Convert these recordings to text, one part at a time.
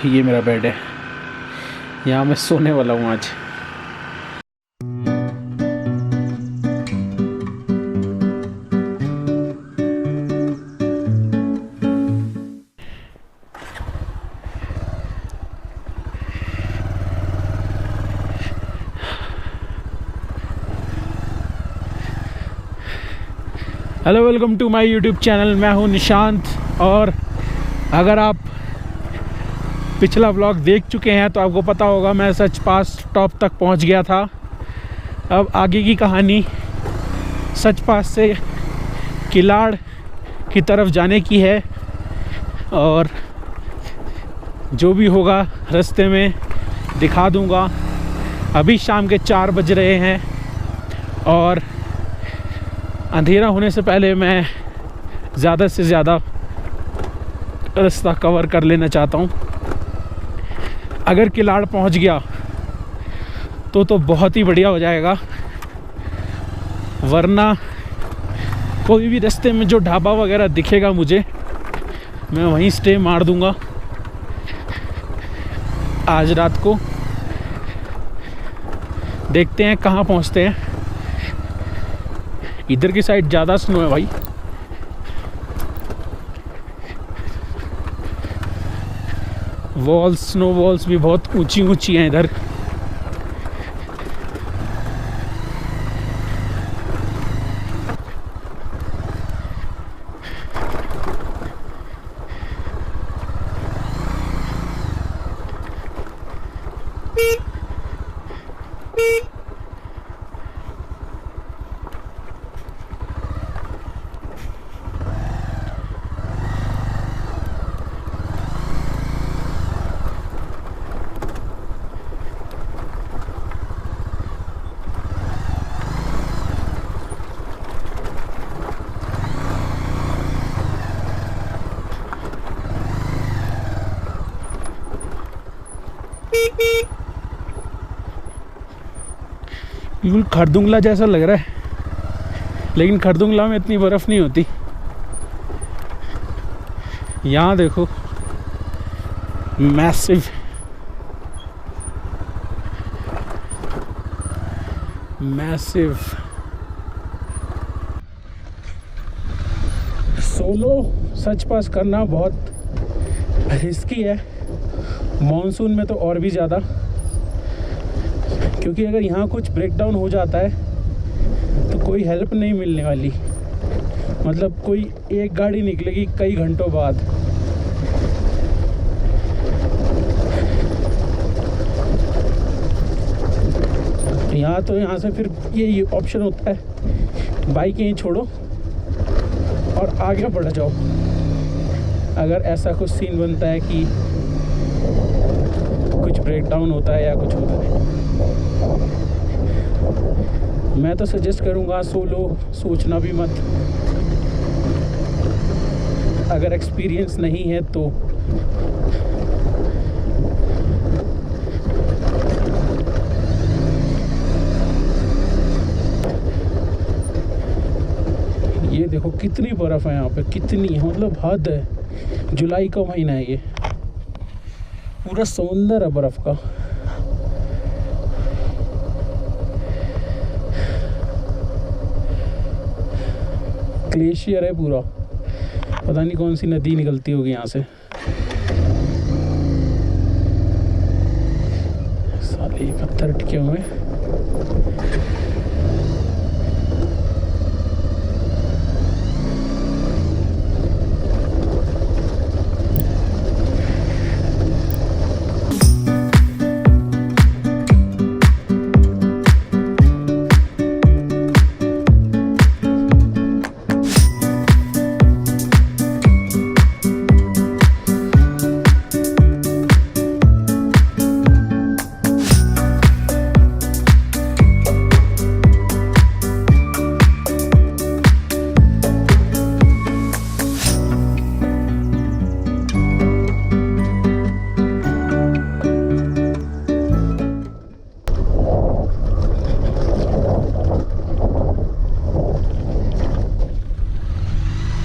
ये मेरा बेड है, यहाँ मैं सोने वाला हूँ आज। Hello, welcome to my YouTube channel. मैं हूं निशांत, और अगर आप पिछला व्लॉग देख चुके हैं तो आपको पता होगा मैं सच पास टॉप तक पहुंच गया था। अब आगे की कहानी सच पास से किलाड़ की तरफ जाने की है, और जो भी होगा रास्ते में दिखा दूंगा। अभी शाम के 4 बज रहे हैं और अंधेरा होने से पहले मैं ज़्यादा से ज़्यादा रास्ता कवर कर लेना चाहता हूँ। अगर किलाड़ पहुँच गया तो बहुत ही बढ़िया हो जाएगा, वरना कोई भी रास्ते में जो ढाबा वगैरह दिखेगा मुझे, मैं वहीं स्टे मार दूँगा आज रात को। देखते हैं कहाँ पहुँचते हैं। इधर की साइड ज़्यादा स्नो है भाई। स्नो वॉल्स भी बहुत ऊंची ऊंची हैं इधर। बिल्कुल खरदुंगला जैसा लग रहा है, लेकिन खरदुंगला में इतनी बर्फ़ नहीं होती। यहाँ देखो, मैसिव मैसिव। सोलो सच पास करना बहुत रिस्की है, मॉनसून में तो और भी ज़्यादा, क्योंकि अगर यहाँ कुछ ब्रेकडाउन हो जाता है तो कोई हेल्प नहीं मिलने वाली। मतलब कोई एक गाड़ी निकलेगी कई घंटों बाद। यहाँ से फिर ये ऑप्शन होता है, बाइक यहीं छोड़ो और आगे बढ़ जाओ। अगर ऐसा कुछ सीन बनता है कि कुछ ब्रेकडाउन होता है या कुछ होता है, मैं तो सजेस्ट करूँगा सोलो सोचना भी मत। अगर एक्सपीरियंस नहीं है तो ये देखो कितनी बर्फ़ है यहाँ पे, कितनी है, मतलब हद है। जुलाई का महीना है, ये पूरा समुंदर है बर्फ़ का। ग्लेशियर है पूरा, पता नहीं कौन सी नदी निकलती होगी यहाँ से। साले पत्थर टिके हुए हैं।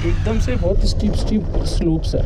एकदम से बहुत स्टीप स्लोप्स है।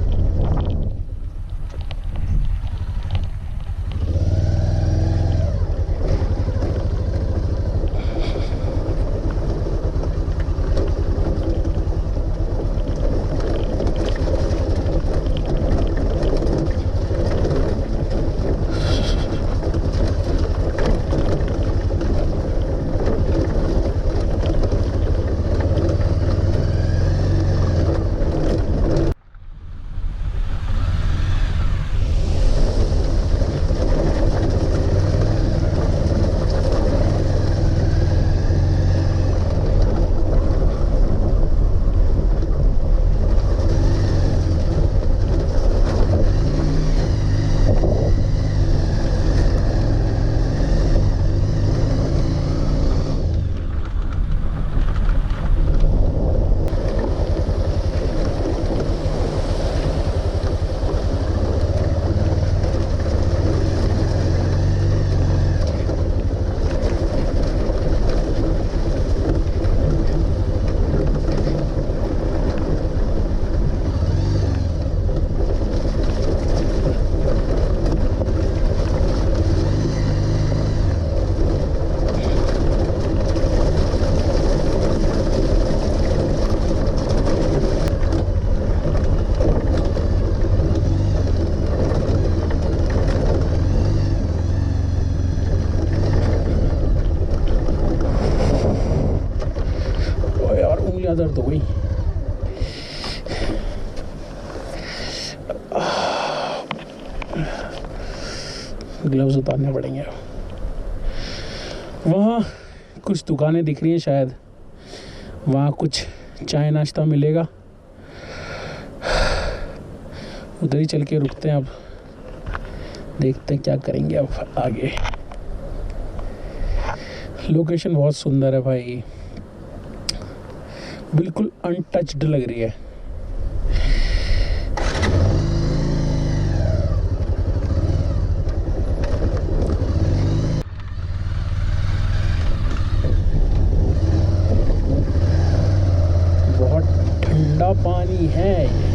ग्लव्स उतारने पड़ेंगे। वहाँ कुछ दुकानें दिख रही हैं, शायद वहाँ कुछ चाय नाश्ता मिलेगा, उधर ही चल के रुकते हैं। अब देखते हैं क्या करेंगे अब आगे। लोकेशन बहुत सुंदर है भाई, बिल्कुल अनटच्ड लग रही है। बहुत ठंडा पानी है।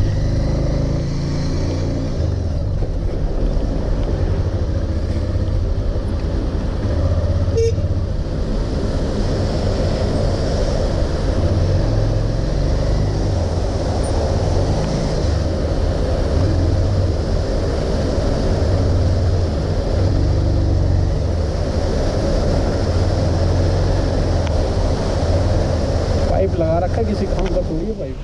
पाइप लगा रखा है, किसी काम का थोड़ी है पाइप।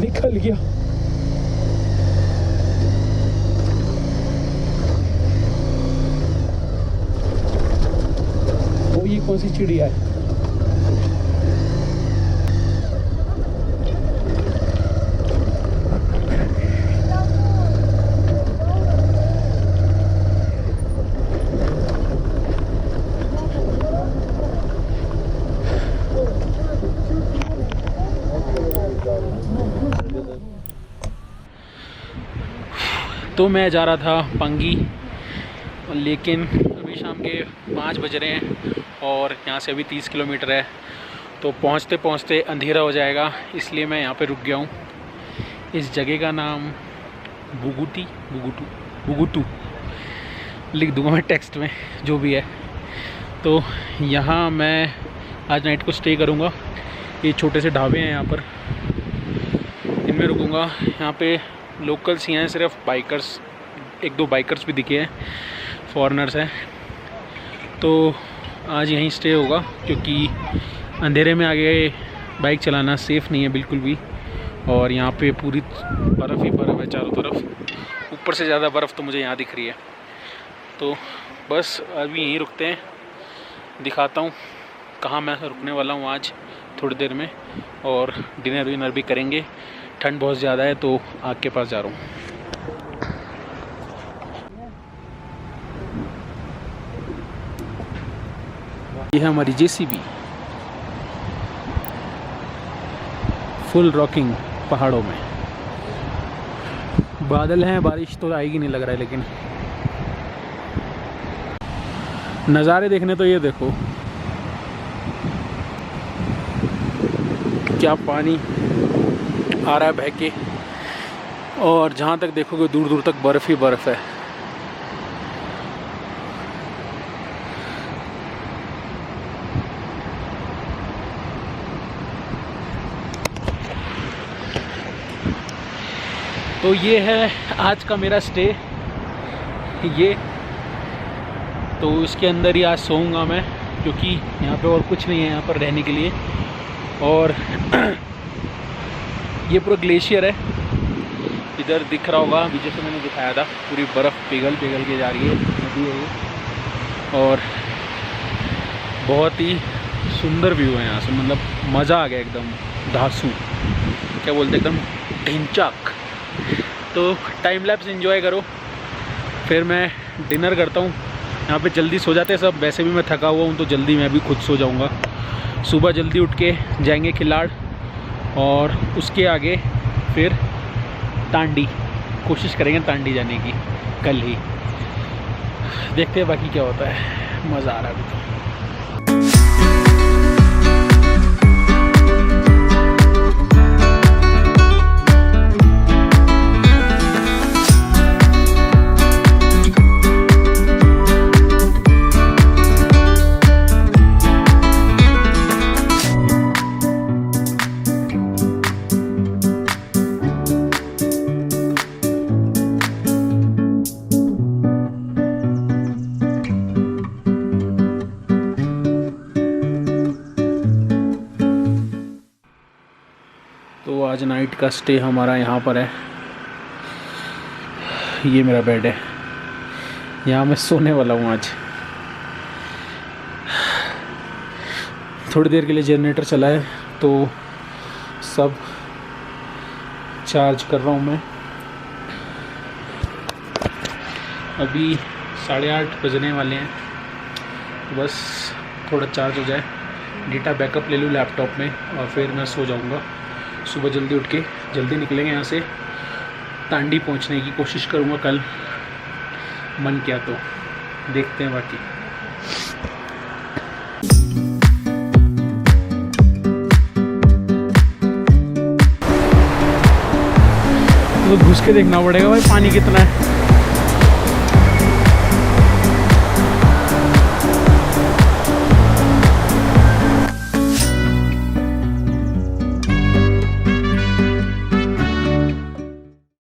निकल गया। वो ये कौन सी चिड़िया है? तो मैं जा रहा था पंगी, लेकिन अभी शाम के 5 बज रहे हैं और यहाँ से अभी 30 किलोमीटर है, तो पहुँचते पहुँचते अंधेरा हो जाएगा, इसलिए मैं यहाँ पे रुक गया हूँ। इस जगह का नाम बुगुटू लिख दूँगा मैं टेक्स्ट में, जो भी है। तो यहाँ मैं आज नाइट को स्टे करूँगा। ये छोटे से ढाबे हैं यहाँ पर, इनमें रुकूँगा। यहाँ पे लोकल्स ही हैं, सिर्फ बाइकर्स, 1-2 बाइकर्स भी दिखे हैं, फॉरेनर्स हैं। तो आज यहीं स्टे होगा, क्योंकि अंधेरे में आगे बाइक चलाना सेफ़ नहीं है बिल्कुल भी। और यहाँ पे पूरी बर्फ़ ही बर्फ़ है चारों तरफ, ऊपर से ज़्यादा बर्फ़ तो मुझे यहाँ दिख रही है। तो बस अभी यहीं रुकते हैं, दिखाता हूँ कहाँ मैं रुकने वाला हूँ आज थोड़ी देर में, और डिनर विनर भी करेंगे। ठंड बहुत ज़्यादा है तो आग के पास जा रहा हूँ। ये है हमारी जेसीबी, फुल रॉकिंग पहाड़ों में। बादल हैं, बारिश तो आएगी नहीं लग रहा है, लेकिन नज़ारे देखने तो ये देखो क्या पानी आ रहा है बह के, और जहाँ तक देखोगे दूर दूर तक बर्फ़ ही बर्फ़ है। तो ये है आज का मेरा स्टे, ये तो इसके अंदर ही आज सोऊंगा मैं, क्योंकि यहाँ पे और कुछ नहीं है यहाँ पर रहने के लिए। और ये पूरा ग्लेशियर है, इधर दिख रहा होगा, अभी जैसे मैंने दिखाया था, पूरी बर्फ़ पिघल पिघल के जा रही है, नदी है ये। और बहुत ही सुंदर व्यू है यहाँ से, मतलब मज़ा आ गया एकदम। धांसू क्या बोलते, एकदम ढिंचाक। तो टाइम लैप्स एंजॉय करो, फिर मैं डिनर करता हूँ। यहाँ पे जल्दी सो जाते हैं सब, वैसे भी मैं थका हुआ हूँ तो जल्दी मैं भी खुद सो जाऊँगा। सुबह जल्दी उठ के जाएंगे किलाड़, और उसके आगे फिर टांडी, कोशिश करेंगे टांडी जाने की कल ही। देखते हैं बाकी क्या होता है, मज़ा आ रहा है अभी तो। आज नाइट का स्टे हमारा यहाँ पर है। ये मेरा बेड है, यहाँ मैं सोने वाला हूँ आज। थोड़ी देर के लिए जनरेटर चला है तो सब चार्ज कर रहा हूँ मैं। अभी 8:30 बजने वाले हैं, तो बस थोड़ा चार्ज हो जाए, डेटा बैकअप ले लूँ लैपटॉप में और फिर मैं सो जाऊँगा। सुबह जल्दी उठ के जल्दी निकलेंगे यहाँ से। तांडी पहुँचने की कोशिश करूँगा कल, मन किया तो। देखते हैं बाकी। तो घुस के देखना पड़ेगा भाई पानी कितना है।